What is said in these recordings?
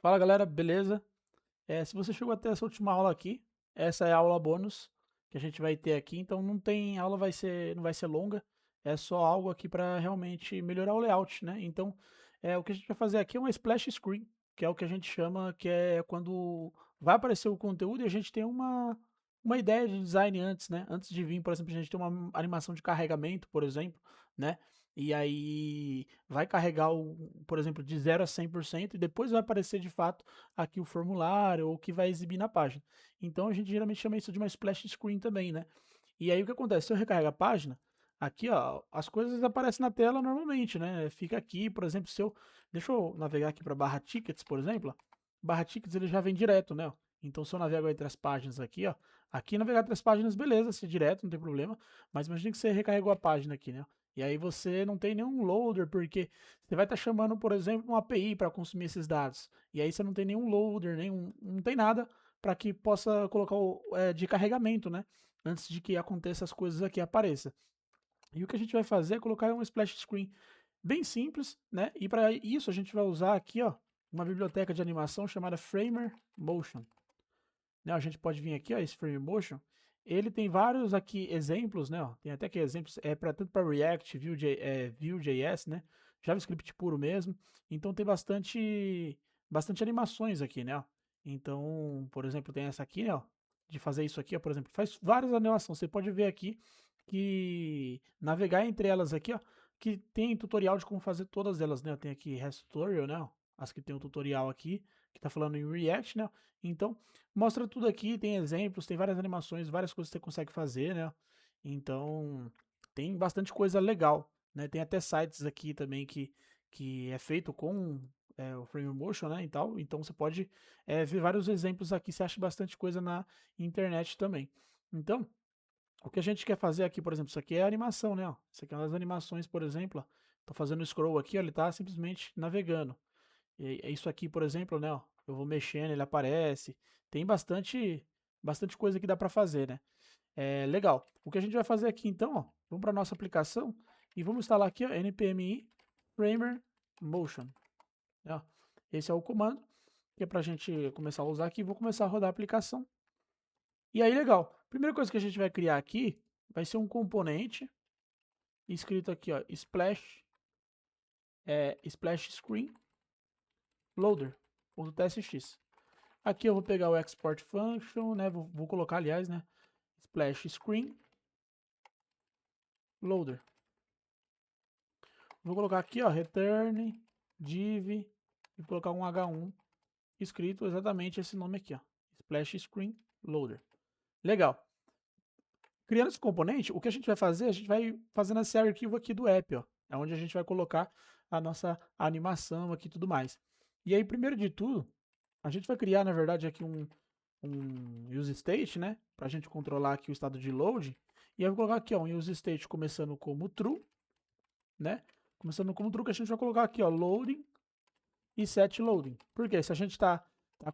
Fala galera, beleza? Se você chegou até essa última aula aqui, essa é a aula bônus que a gente vai ter aqui, então não tem a aula não vai ser longa, é só algo aqui para realmente melhorar o layout, né? Então, o que a gente vai fazer aqui é uma splash screen, que é o que a gente chama, que é quando vai aparecer o conteúdo e a gente tem uma ideia de design antes, né? Antes de vir, por exemplo, a gente tem uma animação de carregamento, por exemplo, né? E aí vai carregar por exemplo, de 0 a 100% e depois vai aparecer de fato aqui o formulário ou o que vai exibir na página. Então a gente geralmente chama isso de uma splash screen também, né? E aí o que acontece? Se eu recarrego a página, aqui ó, as coisas aparecem na tela normalmente, né? Fica aqui, por exemplo, se eu. Deixa eu navegar aqui para barra tickets, por exemplo. Barra tickets ele já vem direto, né? Então se eu navego entre as páginas aqui, ó. Aqui navegar entre as páginas, beleza, se é direto, não tem problema. Mas imagina que você recarregou a página aqui, né? E aí você não tem nenhum loader, porque você vai estar chamando, por exemplo, uma API para consumir esses dados. E aí você não tem nenhum loader, não tem nada para que possa colocar de carregamento, né? Antes de que aconteça as coisas aqui, apareça. E o que a gente vai fazer é colocar um splash screen bem simples, né? E para isso a gente vai usar aqui, ó, uma biblioteca de animação chamada Framer Motion. Né? A gente pode vir aqui, ó, esse Frame Motion, ele tem vários aqui exemplos, né? Ó, tem até que exemplos para tanto para React, Vue.js, né? JavaScript puro mesmo. Então tem bastante animações aqui, né? Ó. Então, por exemplo, tem essa aqui, né? Ó, de fazer isso aqui, ó, por exemplo, faz várias animações. Você pode ver aqui que navegar entre elas aqui, ó, que tem tutorial de como fazer todas elas, né? Tem aqui REST Tutorial, né? Ó, as que tem um tutorial aqui que tá falando em React, né? Então, mostra tudo aqui, tem exemplos, tem várias animações, várias coisas que você consegue fazer, né? Então, tem bastante coisa legal, né? Tem até sites aqui também que é feito com o Frame Motion, né? E tal. Então, você pode ver vários exemplos aqui, você acha bastante coisa na internet também. Então, o que a gente quer fazer aqui, por exemplo, isso aqui é animação, né? Ó. Isso aqui é uma das animações, por exemplo. Ó. Tô fazendo scroll aqui, ó, ele tá simplesmente navegando. E é isso aqui, por exemplo, né? Ó, eu vou mexendo, ele aparece. Tem bastante coisa que dá para fazer, né? É legal. O que a gente vai fazer aqui, então, ó, vamos para nossa aplicação e vamos instalar aqui, ó, npmi framer motion. Né, ó. Esse é o comando que é para a gente começar a usar aqui. Vou começar a rodar a aplicação. E aí, legal. Primeira coisa que a gente vai criar aqui vai ser um componente escrito aqui, ó, splash screen loader.tsx. Aqui eu vou pegar o export function, né? Vou colocar, aliás, né? Splash screen loader. Vou colocar aqui, ó, return div e colocar um h1 escrito exatamente esse nome aqui, ó. Splash screen loader. Legal. Criando esse componente, o que a gente vai fazer? A gente vai fazendo esse arquivo aqui do app, ó. É onde a gente vai colocar a nossa animação aqui e tudo mais. E aí, primeiro de tudo, a gente vai criar, na verdade, aqui um use state, né? Para a gente controlar aqui o estado de load. E eu vou colocar aqui, ó, um use state começando como true, né? Começando como true, que a gente vai colocar aqui, ó, loading e set loading. Porque se a gente tá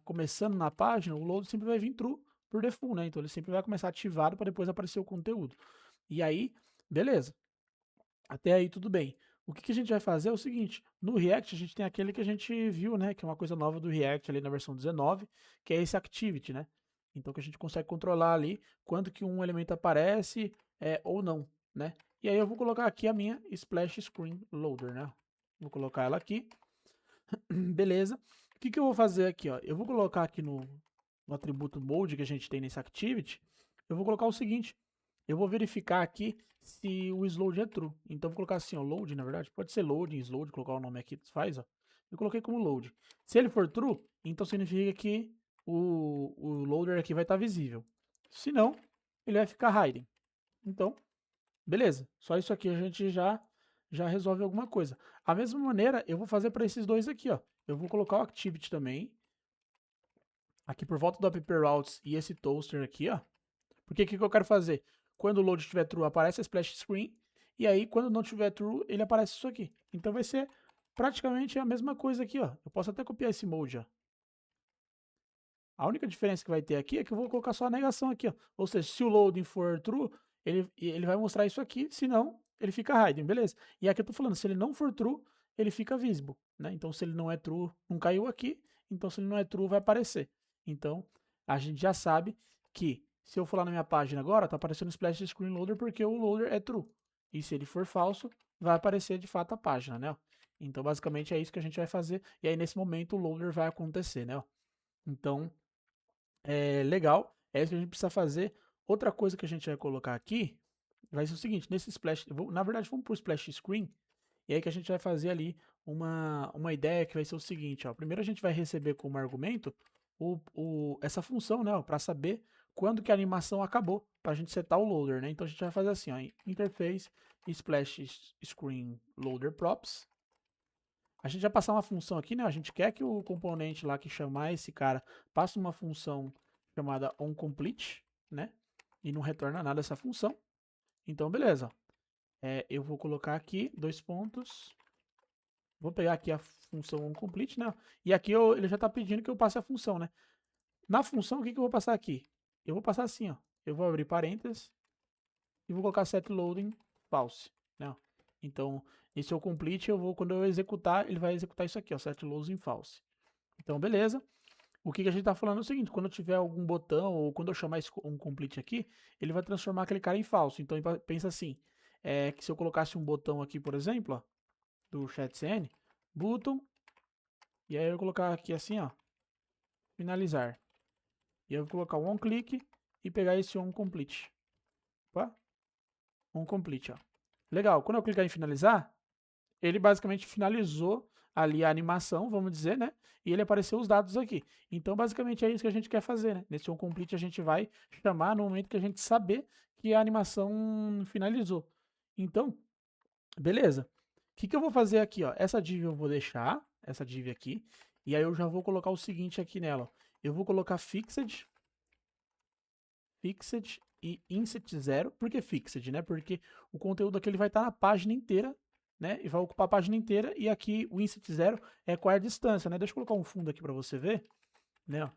começando na página, o load sempre vai vir true por default, né? Então ele sempre vai começar ativado para depois aparecer o conteúdo. E aí, beleza. Até aí tudo bem. O que a gente vai fazer é o seguinte, no React a gente tem aquele que a gente viu, né, que é uma coisa nova do React ali na versão 19, que é esse activity, né? Então que a gente consegue controlar ali quando que um elemento aparece ou não, né? E aí eu vou colocar aqui a minha splash screen loader, né? Vou colocar ela aqui. Beleza. O que eu vou fazer aqui, ó? Eu vou colocar aqui no atributo mode que a gente tem nesse activity, eu vou colocar o seguinte, eu vou verificar aqui se o sload é true. Então, vou colocar assim, ó, load, na verdade. Pode ser loading, sload, colocar o nome aqui, faz, ó. Eu coloquei como load. Se ele for true, então significa que o loader aqui vai estar visível. Se não, ele vai ficar hiding. Então, beleza. Só isso aqui a gente já resolve alguma coisa. A mesma maneira, eu vou fazer para esses dois aqui, ó. Eu vou colocar o activity também. Aqui por volta do app routes e esse toaster aqui, ó. Porque o que eu quero fazer? Quando o load estiver true, aparece a splash screen. E aí, quando não tiver true, ele aparece isso aqui. Então vai ser praticamente a mesma coisa aqui, ó. Eu posso até copiar esse mode, ó. A única diferença que vai ter aqui é que eu vou colocar só a negação aqui, ó. Ou seja, se o loading for true, ele vai mostrar isso aqui. Se não, ele fica hiding, beleza? E aqui eu tô falando, se ele não for true, ele fica visible, né? Então, se ele não é true, não caiu aqui. então se ele não é true, vai aparecer. Então, a gente já sabe que se eu for lá na minha página agora, tá aparecendo o Splash Screen Loader porque o loader é true. E se ele for falso, vai aparecer de fato a página, né? Então, basicamente é isso que a gente vai fazer. E aí, nesse momento, o loader vai acontecer, né? Então, é legal. É isso que a gente precisa fazer. Outra coisa que a gente vai colocar aqui vai ser o seguinte, nesse Splash, na verdade, vamos para o Splash Screen. E aí que a gente vai fazer ali uma ideia que vai ser o seguinte, ó. Primeiro a gente vai receber como argumento essa função, né, para saber quando que a animação acabou, para a gente setar o loader, né? Então a gente vai fazer assim, ó, interface splash screen loader props. A gente vai passar uma função aqui, né? A gente quer que o componente lá que chamar esse cara passe uma função chamada onComplete, né? E não retorna nada essa função. Então, beleza. Eu vou colocar aqui, dois pontos. Vou pegar aqui a função onComplete, né? E aqui ele já está pedindo que eu passe a função, né? Na função, o que eu vou passar aqui? Eu vou passar assim, ó. Eu vou abrir parênteses e vou colocar setLoading false, né? Então, esse onComplete, quando eu executar, ele vai executar isso aqui, ó, setLoading false. Então, beleza. O que a gente está falando é o seguinte, quando eu tiver algum botão ou quando eu chamar esse onComplete aqui, ele vai transformar aquele cara em falso. Então, pensa assim, que se eu colocasse um botão aqui, por exemplo, ó, do ChatCN, button, e aí eu vou colocar aqui assim, ó, finalizar. E eu vou colocar um onClick e pegar esse onComplete. Opa, onComplete, ó. Legal, quando eu clicar em finalizar, ele basicamente finalizou ali a animação, vamos dizer, né? E ele apareceu os dados aqui. Então, basicamente é isso que a gente quer fazer, né? Nesse onComplete a gente vai chamar no momento que a gente saber que a animação finalizou. Então, beleza. O que eu vou fazer aqui, ó? Essa div eu vou deixar, essa div aqui, e aí eu já vou colocar o seguinte aqui nela, ó. Eu vou colocar fixed e inset 0. Por que fixed, né? Porque o conteúdo aqui ele vai estar na página inteira, né? E vai ocupar a página inteira, e aqui o inset 0 é qual é a distância, né? Deixa eu colocar um fundo aqui para você ver, né? Ó.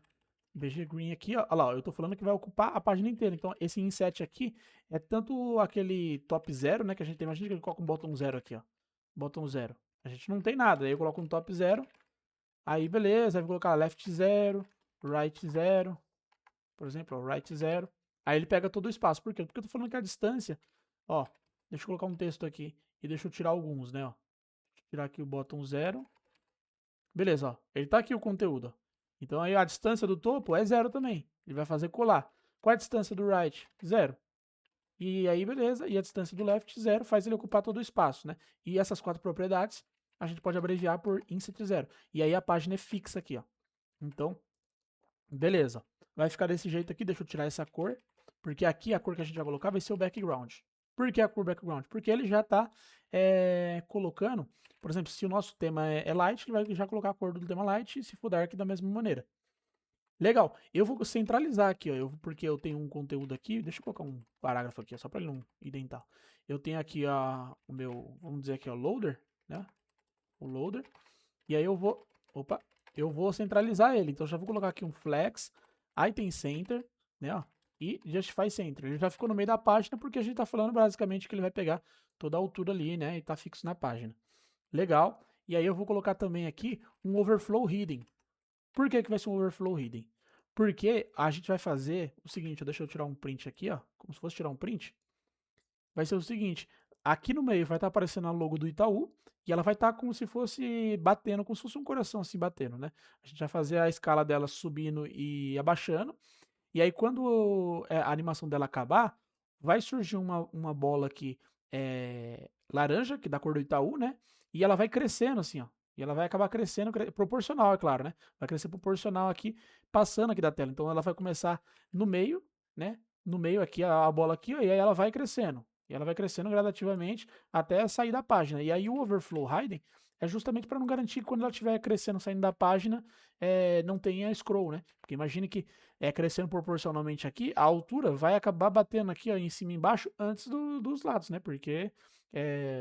BG Green aqui, ó, olha lá, ó, eu tô falando que vai ocupar a página inteira. Então, esse inset aqui é tanto aquele top 0, né, que a gente tem. Imagina que ele coloca um botão 0 aqui, ó. Botão 0. A gente não tem nada. Aí eu coloco um top 0. Aí, beleza. Aí vou colocar left 0, right 0. Por exemplo, ó, right 0. Aí ele pega todo o espaço. Por quê? Porque eu tô falando que a distância, ó, deixa eu colocar um texto aqui. E deixa eu tirar alguns, né, ó. Deixa eu tirar aqui o botão 0. Beleza, ó. Ele tá aqui o conteúdo, ó. Então aí a distância do topo é 0 também. Ele vai fazer colar. Qual é a distância do right? 0. E aí, beleza. E a distância do left, 0, faz ele ocupar todo o espaço, né? E essas quatro propriedades a gente pode abreviar por inset 0. E aí a página é fixa aqui, ó. Então, beleza. Vai ficar desse jeito aqui. Deixa eu tirar essa cor. Porque aqui a cor que a gente vai colocar vai ser o background. Por que a cor background? Porque ele já está colocando, por exemplo, se o nosso tema é light, ele vai já colocar a cor do tema light, e se for dark, da mesma maneira. Legal, eu vou centralizar aqui, ó, porque eu tenho um conteúdo aqui, deixa eu colocar um parágrafo aqui, ó, só para ele não identar. Eu tenho aqui o meu, vamos dizer aqui, ó, loader, né? O loader, e aí eu vou centralizar ele, então já vou colocar aqui um flex, item center, né, ó, e justify center. Ele já ficou no meio da página porque a gente tá falando basicamente que ele vai pegar toda a altura ali, né, e tá fixo na página. Legal, e aí eu vou colocar também aqui um overflow hidden. Por que vai ser um overflow hidden? Porque a gente vai fazer o seguinte, deixa eu tirar um print aqui, ó, como se fosse tirar um print. Vai ser o seguinte, aqui no meio vai estar aparecendo a logo do Itaú, e ela vai estar como se fosse batendo, como se fosse um coração assim batendo, né? A gente vai fazer a escala dela subindo e abaixando, e aí quando a animação dela acabar, vai surgir uma bola aqui laranja, que é da cor do Itaú, né? E ela vai crescendo assim, ó. E ela vai acabar crescendo, proporcional, é claro, né? Vai crescer proporcional aqui, passando aqui da tela. Então ela vai começar no meio, né? No meio aqui, a bola aqui, ó, e aí ela vai crescendo. E ela vai crescendo gradativamente até sair da página. E aí o overflow hidden é justamente para não garantir que quando ela estiver crescendo, saindo da página, não tenha scroll, né? Porque imagine que crescendo proporcionalmente aqui, a altura vai acabar batendo aqui, ó, em cima e embaixo antes dos lados, né? Porque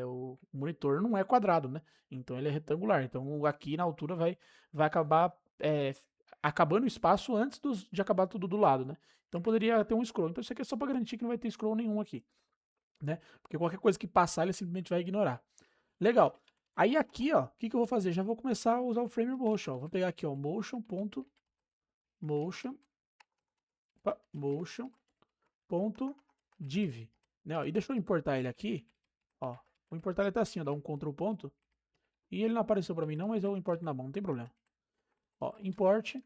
o monitor não é quadrado, né? Então ele é retangular. Então aqui na altura vai acabar acabando o espaço antes de acabar tudo do lado, né? Então poderia ter um scroll. Então isso aqui é só para garantir que não vai ter scroll nenhum aqui, né? Porque qualquer coisa que passar ele simplesmente vai ignorar. Legal. Aí aqui, ó, o que que eu vou fazer? Já vou começar a usar o frame motion, ó. Vou pegar aqui, ó, motion.motion, motion.div, né? Ó, e deixa eu importar ele aqui, ó. Vou importar ele até assim, ó, dar um Ctrl ponto. E ele não apareceu pra mim não, mas eu importo na mão, não tem problema. Ó, import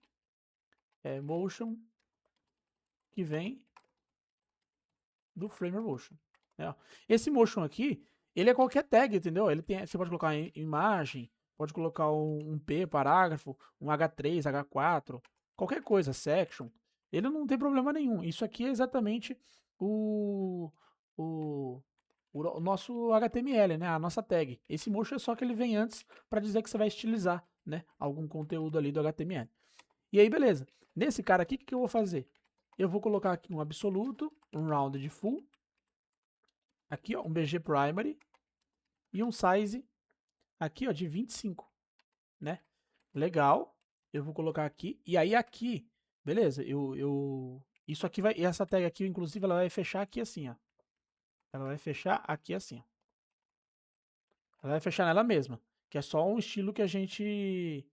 motion que vem do Framer Motion, né? Ó. Esse motion aqui, ele é qualquer tag, entendeu? Ele tem, você pode colocar imagem, pode colocar um P, parágrafo, um H3, H4, qualquer coisa, section. Ele não tem problema nenhum. Isso aqui é exatamente o, o, o nosso HTML, né? A nossa tag. Esse motion é só que ele vem antes para dizer que você vai estilizar, né? Algum conteúdo ali do HTML. E aí, beleza. Nesse cara aqui, o que eu vou fazer? Eu vou colocar aqui um absoluto, um rounded full, aqui ó, um BG primary e um size aqui ó, de 25, né? Legal. Eu vou colocar aqui. E aí aqui, beleza, isso aqui vai, essa tag aqui, inclusive, ela vai fechar aqui assim, ó. Ela vai fechar aqui assim, ó. Ela vai fechar nela mesma, que é só um estilo que a gente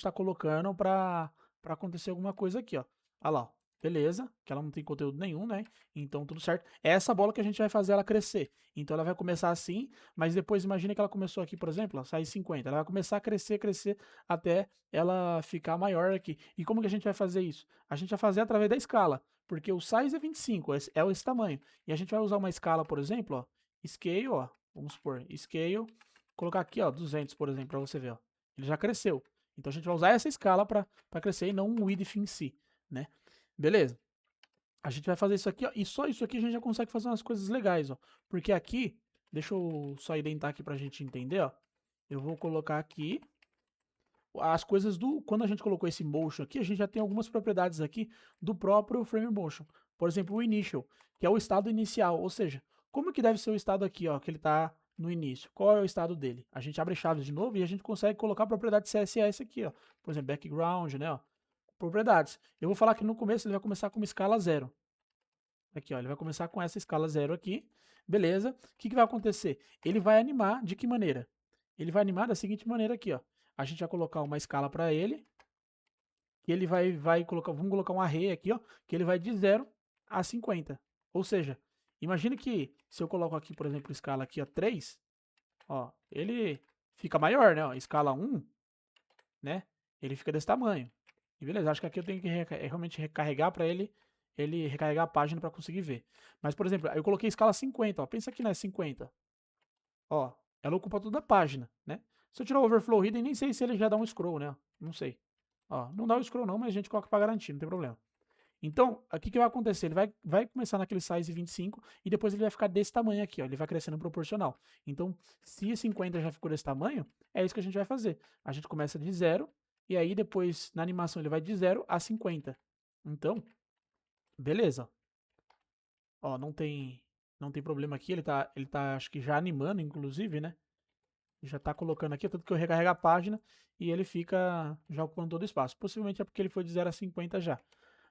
tá colocando para acontecer alguma coisa aqui, ó. Olha lá, ó. Beleza, que ela não tem conteúdo nenhum, né? Então tudo certo. É essa bola que a gente vai fazer ela crescer. Então ela vai começar assim, mas depois imagina que ela começou aqui, por exemplo, ó, sai 50. Ela vai começar a crescer, crescer até ela ficar maior aqui. E como que a gente vai fazer isso? A gente vai fazer através da escala, porque o size é 25, é esse tamanho. E a gente vai usar uma escala, por exemplo, ó, scale, ó, vamos supor, scale, colocar aqui, ó, 200, por exemplo, para você ver, ó. Ele já cresceu. Então a gente vai usar essa escala para crescer e não o width em si, né? Beleza. A gente vai fazer isso aqui, ó, e só isso aqui a gente já consegue fazer umas coisas legais, ó. Porque aqui, deixa eu só identar aqui pra gente entender, ó. Eu vou colocar aqui as coisas do... Quando a gente colocou esse motion aqui, a gente já tem algumas propriedades aqui do próprio frame motion. Por exemplo, o initial, que é o estado inicial, ou seja, como que deve ser o estado aqui, ó, que ele tá no início? Qual é o estado dele? A gente abre chaves de novo e a gente consegue colocar a propriedade CSS aqui, ó. Por exemplo, background, né, ó. Propriedades. Eu vou falar que no começo ele vai começar com uma escala 0. Aqui, ó, ele vai começar com essa escala 0 aqui. Beleza. O que, que vai acontecer? Ele vai animar de que maneira? Ele vai animar da seguinte maneira aqui, ó. A gente vai colocar uma escala para ele, que ele vai colocar, vamos colocar um array aqui, ó, que ele vai de 0 a 50. Ou seja, imagine que se eu coloco aqui, por exemplo, escala aqui, ó, 3, ó, ele fica maior, né, ó, escala 1, né, ele fica desse tamanho. E beleza, acho que aqui eu tenho que realmente recarregar para ele recarregar a página para conseguir ver. Mas, por exemplo, eu coloquei escala 50, ó, pensa aqui, né, 50. Ó, ela ocupa toda a página, né? Se eu tirar o overflow hidden, nem sei se ele já dá um scroll, né? Não sei. Ó, não dá o scroll não, mas a gente coloca para garantir, não tem problema. Então, aqui que vai acontecer? Ele vai começar naquele size 25 e depois ele vai ficar desse tamanho aqui, ó. Ele vai crescendo proporcional. Então, se 50 já ficou desse tamanho, é isso que a gente vai fazer. A gente começa de 0 e aí depois na animação ele vai de 0 a 50. Então, beleza. Ó, não tem problema aqui, ele tá acho que já animando inclusive, né? Já tá colocando aqui, tanto que eu recarrego a página e ele fica já ocupando todo o espaço. Possivelmente é porque ele foi de 0 a 50 já.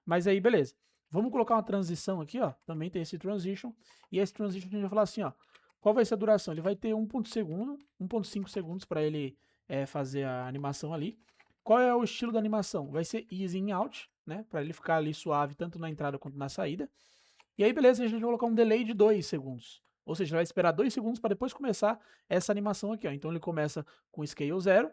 Mas aí, beleza. Vamos colocar uma transição aqui, ó. Também tem esse transition. E esse transition a gente vai falar assim, ó. Qual vai ser a duração? Ele vai ter 1.5 segundos para ele fazer a animação ali. Qual é o estilo da animação? Vai ser easy in out, né? Para ele ficar ali suave tanto na entrada quanto na saída. E aí, beleza, a gente vai colocar um delay de 2 segundos. Ou seja, ele vai esperar 2 segundos para depois começar essa animação aqui, ó. Então ele começa com scale 0.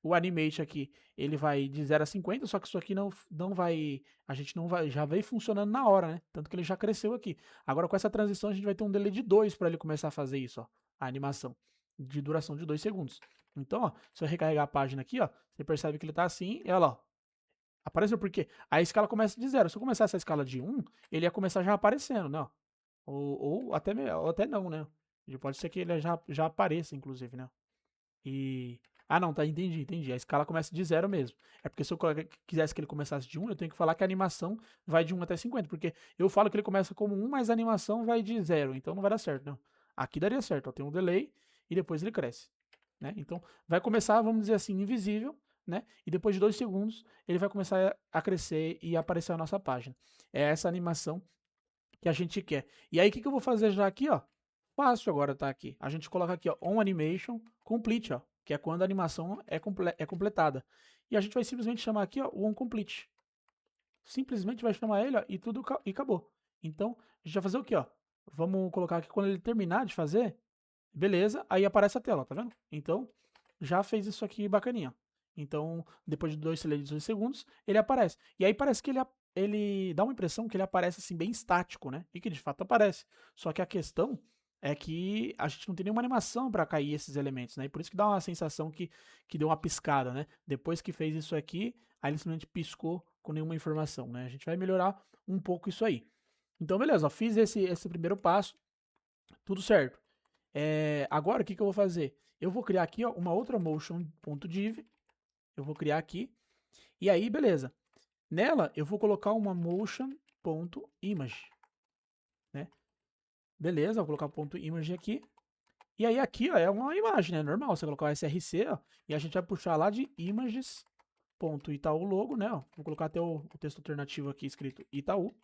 O animate aqui, ele vai de 0 a 50, só que isso aqui não vai, a gente não vai, já veio funcionando na hora, né? Tanto que ele já cresceu aqui. Agora com essa transição a gente vai ter um delay de 2 para ele começar a fazer isso, ó, a animação de duração de 2 segundos. Então, ó, se eu recarregar a página aqui, ó, você percebe que ele tá assim, e olha lá, ó, apareceu por quê? A escala começa de 0. Se eu começar essa escala de 1, ele ia começar já aparecendo, né? Ou até não, né? Pode ser que ele já apareça, inclusive, né? E. Ah, não, tá, entendi. A escala começa de 0 mesmo. É porque se eu quisesse que ele começasse de 1, eu tenho que falar que a animação vai de 1 até 50. Porque eu falo que ele começa como 1, mas a animação vai de 0. Então não vai dar certo, não. Aqui daria certo, ó. Tem um delay e depois ele cresce. Né? Então vai começar, vamos dizer assim, invisível. Né? E depois de 2 segundos ele vai começar a crescer e aparecer a nossa página. É essa animação que a gente quer. E aí o que eu vou fazer já aqui, ó? fácil agora tá aqui. A gente coloca aqui, ó, on animation complete, ó, que é quando a animação é completada. E a gente vai simplesmente chamar aqui, ó, o on complete. Simplesmente vai chamar ele, ó, e tudo e acabou. Então, a gente vai fazer o quê, ó? Vamos colocar aqui quando ele terminar de fazer, beleza, aí aparece a tela, tá vendo? Então, já fez isso aqui bacaninha. Então, depois de 2 segundos, ele aparece. E aí parece que ele dá uma impressão que ele aparece assim bem estático, né? E que de fato aparece. Só que a questão é que a gente não tem nenhuma animação para cair esses elementos, né? E por isso que dá uma sensação que deu uma piscada, né? Depois que fez isso aqui, aí ele simplesmente piscou com nenhuma informação, né? A gente vai melhorar um pouco isso aí. Então, beleza, ó, fiz esse primeiro passo, tudo certo. Agora, o que eu vou fazer? Eu vou criar aqui, ó, uma outra motion.div. Eu vou criar aqui. E aí, beleza. Nela, eu vou colocar uma motion.image. Né? Beleza, vou colocar ponto .image aqui. E aí, aqui, ó, é uma imagem, né? Normal, você colocar o src, ó, e a gente vai puxar lá de images.itaú logo, né? Ó. Vou colocar até o texto alternativo aqui escrito Itaú.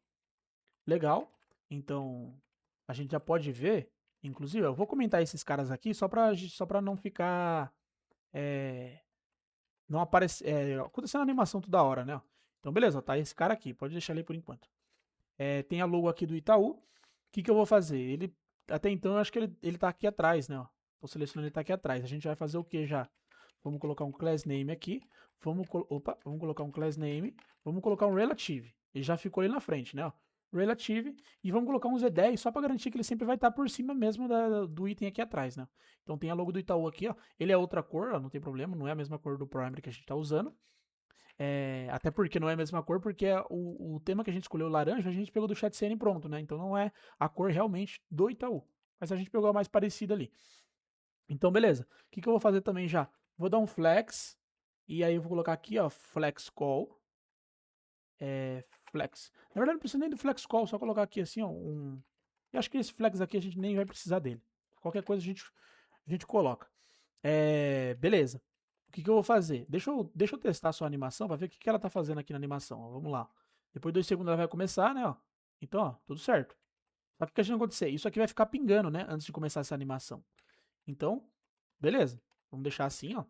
Legal. Então, a gente já pode ver. Inclusive, eu vou comentar esses caras aqui só pra não ficar. Não aparecer. Acontecendo a animação toda hora, né? Então, beleza, tá esse cara aqui. Pode deixar ele por enquanto. Tem a logo aqui do Itaú. O que eu vou fazer? Até então, eu acho que ele tá aqui atrás, né? Ó. Tô selecionando ele tá aqui atrás. A gente vai fazer o que já? Vamos colocar um class name aqui. Vamos colocar um class name. Vamos colocar um relative. Ele já ficou ali na frente, né? Ó. Relative, e vamos colocar um Z10 só para garantir que ele sempre vai estar por cima mesmo do item aqui atrás, né? Então tem a logo do Itaú aqui, ó. Ele é outra cor, ó, não tem problema, não é a mesma cor do primary que a gente está usando. Até porque não é a mesma cor, porque o tema que a gente escolheu, laranja, a gente pegou do ChatCN pronto, né? Então não é a cor realmente do Itaú, mas a gente pegou a mais parecida ali. Então beleza, o que eu vou fazer também já? Vou dar um flex, e aí eu vou colocar aqui, ó, flex call. Flex. Na verdade, não precisa nem do flex call, só colocar aqui assim, ó, Eu acho que esse flex aqui a gente nem vai precisar dele. Qualquer coisa a gente coloca. Beleza. O que eu vou fazer? Deixa eu testar a sua animação para ver o que ela tá fazendo aqui na animação. Ó, vamos lá. Depois de 2 segundos ela vai começar, né? Ó. Então, ó, tudo certo. Só que o que a gente vai acontecer? Isso aqui vai ficar pingando, né? Antes de começar essa animação. Então, beleza. Vamos deixar assim, ó.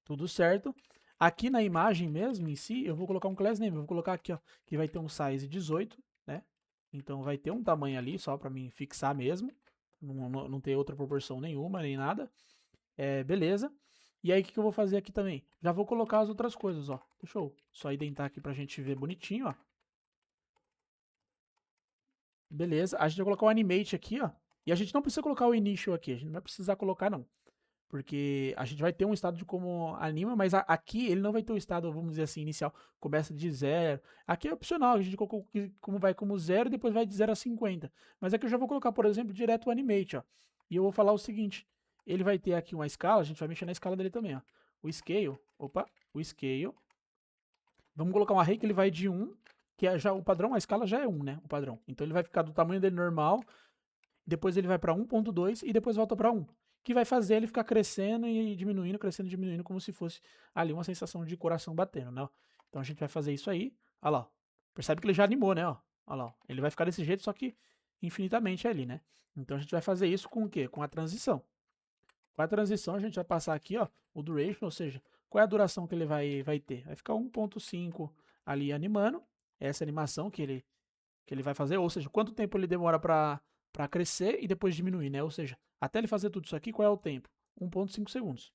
Tudo certo. Aqui na imagem mesmo, em si, eu vou colocar um class name. Eu vou colocar aqui, ó, que vai ter um size 18, né? Então vai ter um tamanho ali, só para mim fixar mesmo. Não ter outra proporção nenhuma, nem nada. Beleza. E aí, o que eu vou fazer aqui também? Já vou colocar as outras coisas, ó. Deixa eu só identar aqui pra gente ver bonitinho, ó. Beleza. A gente vai colocar o animate aqui, ó. E a gente não precisa colocar o initial aqui. A gente não vai precisar colocar, não. Porque a gente vai ter um estado de como anima, mas aqui ele não vai ter o estado, vamos dizer assim, inicial. Começa de 0. Aqui é opcional, a gente colocou como vai como 0 e depois vai de 0 a 50. Mas aqui eu já vou colocar, por exemplo, direto o animate, ó. E eu vou falar o seguinte, ele vai ter aqui uma escala, a gente vai mexer na escala dele também, ó. O scale, o scale. Vamos colocar um array que ele vai de 1, que é já o padrão, a escala já é 1, né, o padrão. Então ele vai ficar do tamanho dele normal, depois ele vai para 1.2 e depois volta para 1. Que vai fazer ele ficar crescendo e diminuindo, como se fosse ali uma sensação de coração batendo, né? Então a gente vai fazer isso aí. Olha lá. Percebe que ele já animou, né? Olha lá. Ele vai ficar desse jeito, só que infinitamente ali, né? Então a gente vai fazer isso com o quê? Com a transição. Com a transição a gente vai passar aqui, ó, o duration, ou seja, qual é a duração que ele vai ter? Vai ficar 1.5 ali animando. Essa animação que ele vai fazer, ou seja, quanto tempo ele demora para crescer e depois diminuir, né? Ou seja, até ele fazer tudo isso aqui, qual é o tempo? 1.5 segundos.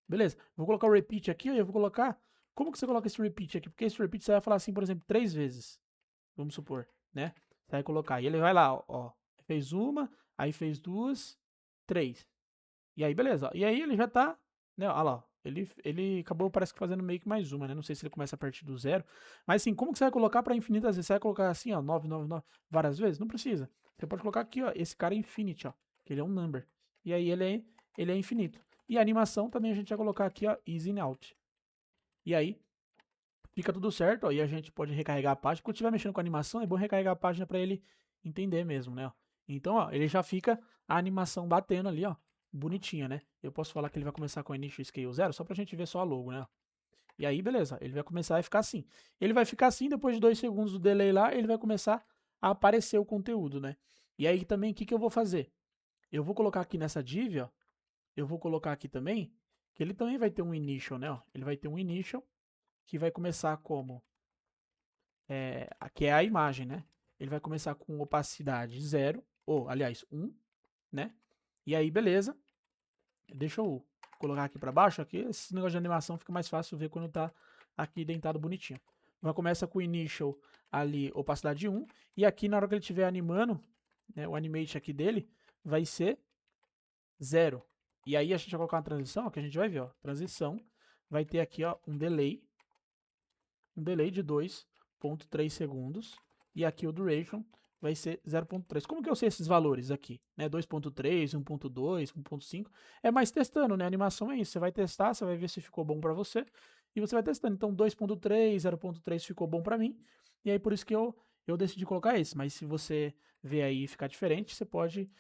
Beleza, vou colocar o repeat aqui, e eu vou colocar... Como que você coloca esse repeat aqui? Porque esse repeat você vai falar assim, por exemplo, 3 vezes. Vamos supor, né? Você vai colocar, e ele vai lá, ó, fez uma, aí fez 2, 3. E aí, beleza. E aí ele já tá, né, olha lá, ele acabou, parece que fazendo meio que mais uma, né? Não sei se ele começa a partir do 0. Mas assim, como que você vai colocar para infinitas vezes? Você vai colocar assim, ó, 999 várias vezes? Não precisa. Você pode colocar aqui, ó, esse cara é infinity, ó, que ele é um number. E aí ele é infinito. E a animação também a gente vai colocar aqui, ó, easy in out. E aí fica tudo certo, ó, e a gente pode recarregar a página. Quando estiver mexendo com a animação, é bom recarregar a página para ele entender mesmo, né? Ó. Então, ó, ele já fica a animação batendo ali, ó, bonitinha, né? Eu posso falar que ele vai começar com initial scale 0, só pra gente ver só a logo, né? E aí, beleza, ele vai começar a ficar assim. Ele vai ficar assim, depois de 2 segundos do delay lá, ele vai começar a aparecer o conteúdo, né? E aí também, o que eu vou fazer? eu vou colocar aqui nessa div, ó, eu vou colocar aqui também, que ele também vai ter um initial, né? Ó, ele vai ter um initial que vai começar como, aqui é a imagem, né? Ele vai começar com opacidade 0, ou aliás, 1, né? E aí, beleza. Deixa eu colocar aqui para baixo, aqui esse negócio de animação fica mais fácil ver quando tá aqui dentado bonitinho. Vai começa com o initial ali, opacidade 1, e aqui na hora que ele estiver animando, né, o animate aqui dele vai ser 0. E aí a gente vai colocar uma transição, ó, que a gente vai ver, ó, transição, vai ter aqui, ó, um delay de 2.3 segundos, e aqui o duration vai ser 0.3. Como que eu sei esses valores aqui? Né? 2.3, 1.2, 1.5. É mais testando, né? A animação é isso. Você vai testar, você vai ver se ficou bom para você, e você vai testando. Então 2.3, 0.3 ficou bom para mim, e aí por isso que eu decidi colocar esse. Mas se você ver aí e ficar diferente, você pode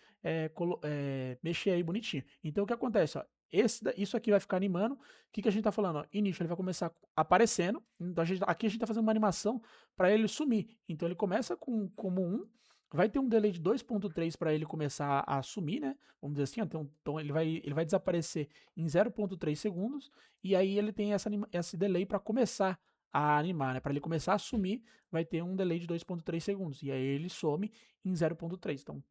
mexer aí bonitinho. Então o que acontece? Ó, isso aqui vai ficar animando. O que a gente tá falando? Ó, início, ele vai começar aparecendo. Então aqui a gente tá fazendo uma animação para ele sumir. Então ele começa como 1, vai ter um delay de 2.3 para ele começar a sumir, né? Vamos dizer assim, então ele vai desaparecer em 0.3 segundos, e aí ele tem esse delay para começar a animar, né? Para ele começar a sumir, vai ter um delay de 2.3 segundos, e aí ele some em 0.3. Então,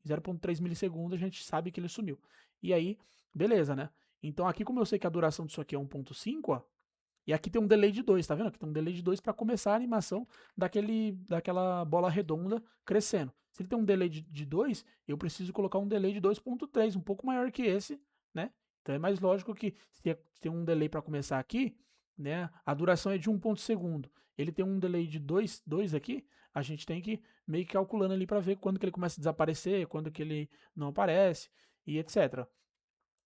0.3 milissegundos a gente sabe que ele sumiu. E aí, beleza, né? Então aqui, como eu sei que a duração disso aqui é 1.5, ó, e aqui tem um delay de 2, tá vendo? Aqui tem um delay de 2 para começar a animação daquela bola redonda crescendo. Se ele tem um delay de 2, eu preciso colocar um delay de 2.3, um pouco maior que esse, né? Então é mais lógico que se tem um delay para começar aqui, né? A duração é de 1 segundo. Ele tem um delay de 2 aqui, a gente tem que meio que calculando ali para ver quando que ele começa a desaparecer, quando que ele não aparece e etc.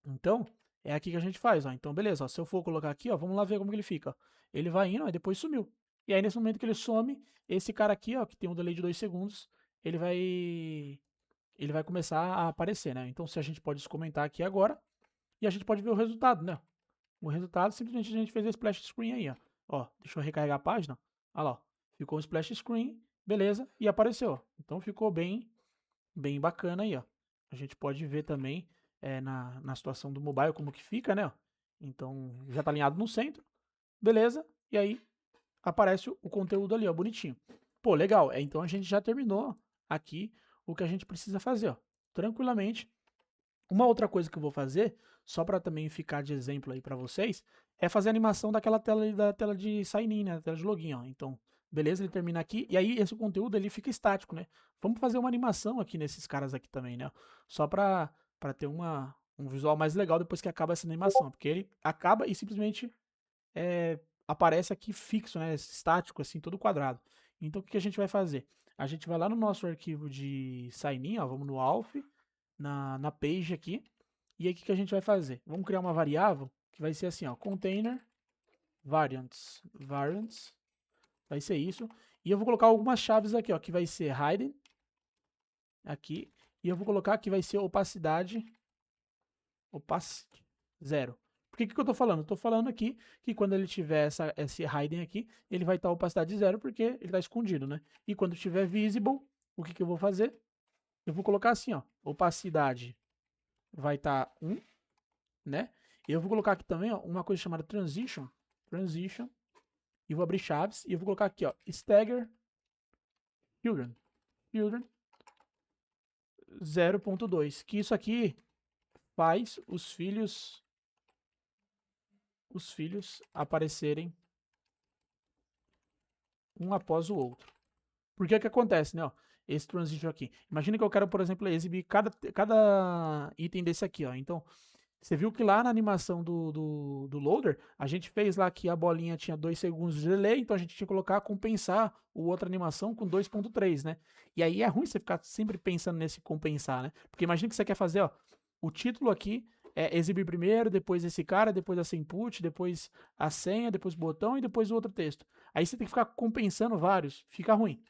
Então, é aqui que a gente faz, ó. Então, beleza, ó, se eu for colocar aqui, ó, vamos lá ver como que ele fica. Ó. Ele vai indo, aí depois sumiu. E aí, nesse momento que ele some, esse cara aqui, ó, que tem um delay de 2 segundos, ele vai começar a aparecer, né? Então, se a gente pode comentar aqui agora, e a gente pode ver o resultado, né? O resultado, simplesmente a gente fez a splash screen aí, ó. Ó, deixa eu recarregar a página. Olha lá, ó. Ficou um splash screen, beleza, e apareceu, ó. Então, ficou bem bacana aí, ó. A gente pode ver também na situação do mobile como que fica, né? Ó. Então, já está alinhado no centro, beleza? E aí, aparece o conteúdo ali, ó, bonitinho. Pô, legal. Então, a gente já terminou aqui o que a gente precisa fazer, ó. Tranquilamente. Uma outra coisa que eu vou fazer, só para também ficar de exemplo aí para vocês, é fazer a animação daquela tela da tela de sign-in, né? Da tela de login, ó. Então, beleza, ele termina aqui, e aí esse conteúdo ele fica estático, né? Vamos fazer uma animação aqui nesses caras aqui também, né? Só para ter um visual mais legal depois que acaba essa animação, porque ele acaba e simplesmente aparece aqui fixo, né? Estático, assim, todo quadrado. Então, o que a gente vai fazer? A gente vai lá no nosso arquivo de sign-in, ó, vamos no auth, na page aqui. E aí o que a gente vai fazer? Vamos criar uma variável que vai ser assim, ó, container variants, vai ser isso. E eu vou colocar algumas chaves aqui, ó, que vai ser hidden aqui, e eu vou colocar que vai ser opacity 0. Por que eu tô falando? Eu tô falando aqui que quando ele tiver esse hidden aqui, ele vai estar opacidade 0 porque ele está escondido, né? E quando tiver visible, o que eu vou fazer? Eu vou colocar assim, ó, opacidade vai estar 1, né? Eu vou colocar aqui também, ó, uma coisa chamada transition, e vou abrir chaves, e eu vou colocar aqui, ó, stagger children 0.2, que isso aqui faz os filhos aparecerem um após o outro. Por que acontece, né, ó? Esse transition aqui. Imagina que eu quero, por exemplo, exibir cada item desse aqui, ó. Então, você viu que lá na animação do loader, a gente fez lá que a bolinha tinha 2 segundos de delay, então a gente tinha que colocar, compensar o outra animação com 2.3, né? E aí é ruim você ficar sempre pensando nesse compensar, né? Porque imagina que você quer fazer, ó, o título aqui é exibir primeiro, depois esse cara, depois essa input, depois a senha, depois o botão e depois o outro texto. Aí você tem que ficar compensando vários, fica ruim.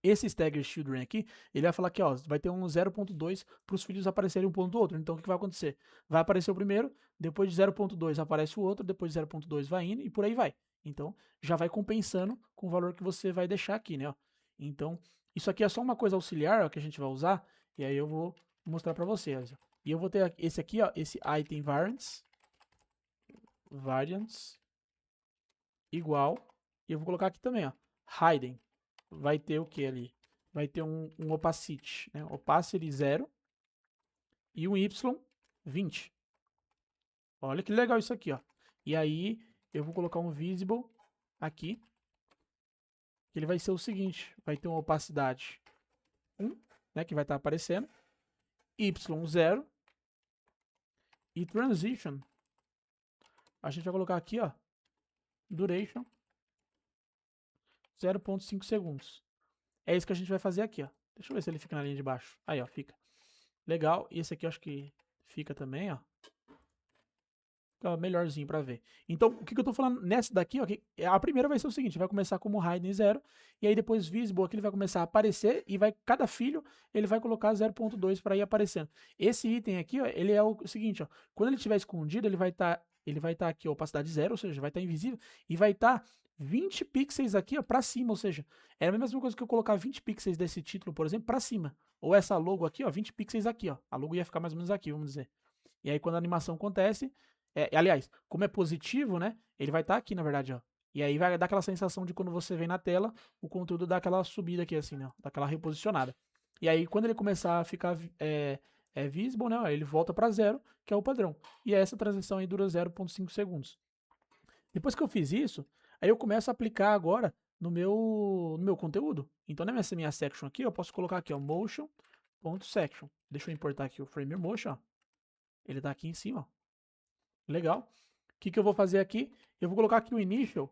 Esse stagger children aqui, ele vai falar que ó, vai ter um 0.2 para os filhos aparecerem um ponto do outro. Então o que vai acontecer? Vai aparecer o primeiro, depois de 0.2 aparece o outro, depois de 0.2 vai indo e por aí vai. Então já vai compensando com o valor que você vai deixar aqui, né? Ó. Então isso aqui é só uma coisa auxiliar ó, que a gente vai usar e aí eu vou mostrar para vocês. E eu vou ter esse aqui, ó, esse item variants igual, e eu vou colocar aqui também, ó, hidden. Vai ter o que ali? Vai ter um opacity, né? Opacity 0 e um y 20. Olha que legal isso aqui, ó. E aí eu vou colocar um visible aqui, que ele vai ser o seguinte, vai ter uma opacidade 1, né, que vai estar aparecendo, y0 e transition. A gente vai colocar aqui, ó, duration 0.5 segundos. É isso que a gente vai fazer aqui, ó. Deixa eu ver se ele fica na linha de baixo. Aí, ó, fica. Legal. E esse aqui eu acho que fica também, ó. Fica melhorzinho pra ver. Então, o que eu tô falando nessa daqui, ó, que a primeira vai ser o seguinte, vai começar como hidden 0, e aí depois visible aqui ele vai começar a aparecer, e vai, cada filho, ele vai colocar 0.2 para ir aparecendo. Esse item aqui, ó, ele é o seguinte, ó, quando ele estiver escondido, ele vai estar aqui, ó, opacidade 0, ou seja, vai estar invisível, e vai estar 20 pixels aqui, ó, pra cima, ou seja, é a mesma coisa que eu colocar 20 pixels desse título, por exemplo, pra cima. Ou essa logo aqui, ó, 20 pixels aqui, ó. A logo ia ficar mais ou menos aqui, vamos dizer. E aí quando a animação acontece, aliás, como é positivo, né? Ele vai estar aqui, na verdade, ó. E aí vai dar aquela sensação de quando você vem na tela, o conteúdo dá aquela subida aqui, assim, né? Dá aquela reposicionada. E aí, quando ele começar a ficar visible, né? Ele volta para 0, que é o padrão. E essa transição aí dura 0.5 segundos. Depois que eu fiz isso, aí eu começo a aplicar agora no meu conteúdo. Então, na minha section aqui, eu posso colocar aqui, ó, motion.section. Deixa eu importar aqui o frame motion, ó. Ele tá aqui em cima, ó. Legal. O que eu vou fazer aqui? Eu vou colocar aqui o initial.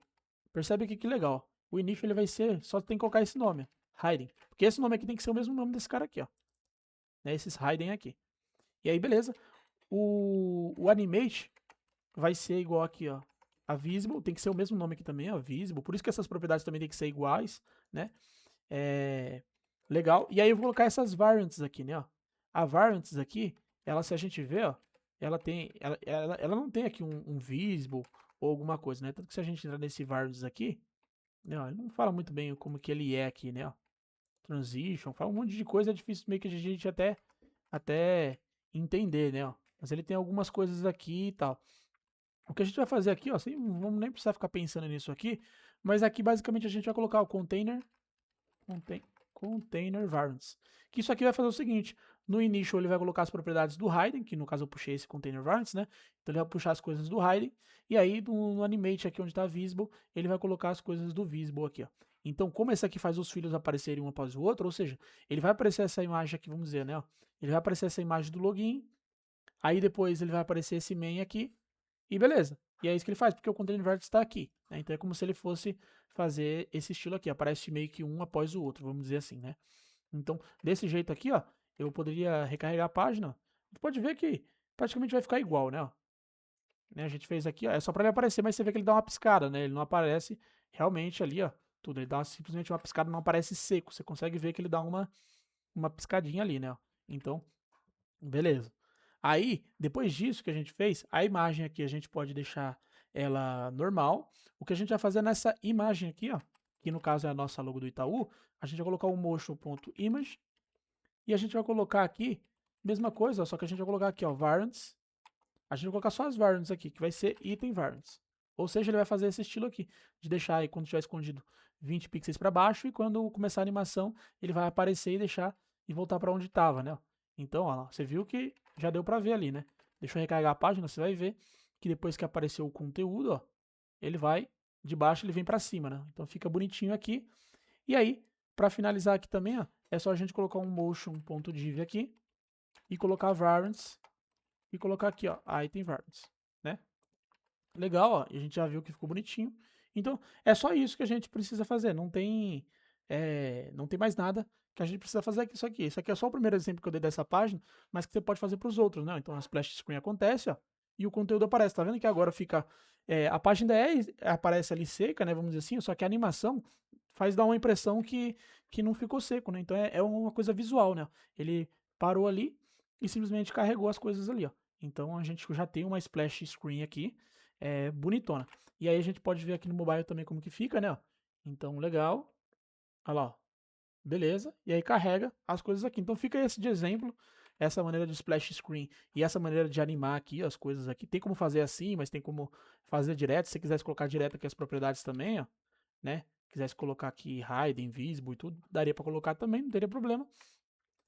Percebe aqui que legal. O initial ele vai ser, só tem que colocar esse nome, hiding. Porque esse nome aqui tem que ser o mesmo nome desse cara aqui, ó. Né, esses hiding aqui. E aí, beleza. O animate vai ser igual aqui, ó. A visible, tem que ser o mesmo nome aqui também, ó, visible. Por isso que essas propriedades também tem que ser iguais, né? Legal. E aí eu vou colocar essas variants aqui, né, ó. A variants aqui, ela, se a gente ver, ó, ela não tem aqui um visible ou alguma coisa, né? Tanto que se a gente entrar nesse variants aqui, né, ó, ele não fala muito bem como que ele é aqui, né, ó. Transition, fala um monte de coisa, é difícil meio que a gente até entender, né, ó. Mas ele tem algumas coisas aqui e tal. O que a gente vai fazer aqui, ó, não vamos nem precisar ficar pensando nisso aqui, mas aqui basicamente a gente vai colocar o container variants. Que isso aqui vai fazer o seguinte, no initial ele vai colocar as propriedades do hidden, que no caso eu puxei esse container variants, né? Então ele vai puxar as coisas do hidden, e aí no animate aqui onde está visible, ele vai colocar as coisas do visible aqui, ó. Então como esse aqui faz os filhos aparecerem um após o outro, ou seja, ele vai aparecer essa imagem aqui, vamos dizer, né? Ó, ele vai aparecer essa imagem do login, aí depois ele vai aparecer esse main aqui, e beleza. E é isso que ele faz, porque o container variants está aqui, né? Então é como se ele fosse fazer esse estilo aqui, aparece meio que um após o outro, vamos dizer assim, né? Então, desse jeito aqui, ó, eu poderia recarregar a página. Você pode ver que praticamente vai ficar igual, né? Ó. Né, a gente fez aqui, ó, é só para ele aparecer, mas você vê que ele dá uma piscada, né? Ele não aparece realmente ali, ó, tudo. Ele dá simplesmente uma piscada, não aparece seco. Você consegue ver que ele dá uma piscadinha ali, né? Ó. Então, beleza. Aí, depois disso que a gente fez, a imagem aqui a gente pode deixar ela normal. O que a gente vai fazer nessa imagem aqui, ó, que no caso é a nossa logo do Itaú, a gente vai colocar o motion.image e a gente vai colocar aqui, mesma coisa, ó, só que a gente vai colocar aqui, ó, variants. A gente vai colocar só as variants aqui, que vai ser item variants. Ou seja, ele vai fazer esse estilo aqui, de deixar aí quando estiver escondido 20 pixels para baixo e quando começar a animação, ele vai aparecer e deixar e voltar para onde estava, né? Então, ó, você viu que já deu para ver ali, né? Deixa eu recarregar a página, você vai ver que depois que apareceu o conteúdo, ó, ele vai de baixo, ele vem para cima, né? Então fica bonitinho aqui. E aí, para finalizar aqui também, ó, é só a gente colocar um motion.div aqui e colocar variants e colocar aqui, ó, item variants, né? Legal, ó, e a gente já viu que ficou bonitinho. Então, é só isso que a gente precisa fazer, não tem mais nada que a gente precisa fazer aqui, isso aqui. Isso aqui é só o primeiro exemplo que eu dei dessa página, mas que você pode fazer para os outros, né? Então, a splash screen acontece, ó, e o conteúdo aparece. Tá vendo que agora fica, a página aparece ali seca, né, vamos dizer assim, só que a animação faz dar uma impressão que não ficou seco, né? Então, é uma coisa visual, né? Ele parou ali e simplesmente carregou as coisas ali, ó. Então, a gente já tem uma splash screen aqui, bonitona. E aí a gente pode ver aqui no mobile também como que fica, né? Ó. Então, legal. Olha lá, ó. Beleza. E aí carrega as coisas aqui. Então fica esse de exemplo. essa maneira de splash screen e essa maneira de animar aqui as coisas aqui. Tem como fazer assim, mas tem como fazer direto. Se você quisesse colocar direto aqui as propriedades também, ó, né? Quisesse colocar aqui hide, invisible e tudo, daria para colocar também, não teria problema.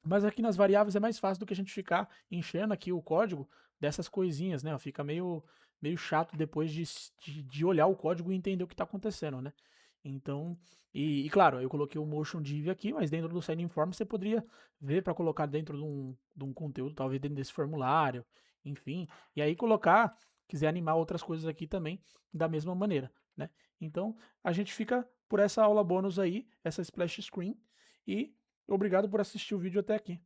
Mas aqui nas variáveis é mais fácil do que a gente ficar enchendo aqui o código dessas coisinhas, né? Fica meio chato depois de olhar o código e entender o que está acontecendo, né? Então, e claro, eu coloquei o motion div aqui, mas dentro do sign form você poderia ver para colocar dentro de um conteúdo, talvez dentro desse formulário, enfim. E aí colocar, quiser animar outras coisas aqui também da mesma maneira, né? Então, a gente fica por essa aula bônus aí, essa splash screen, e obrigado por assistir o vídeo até aqui.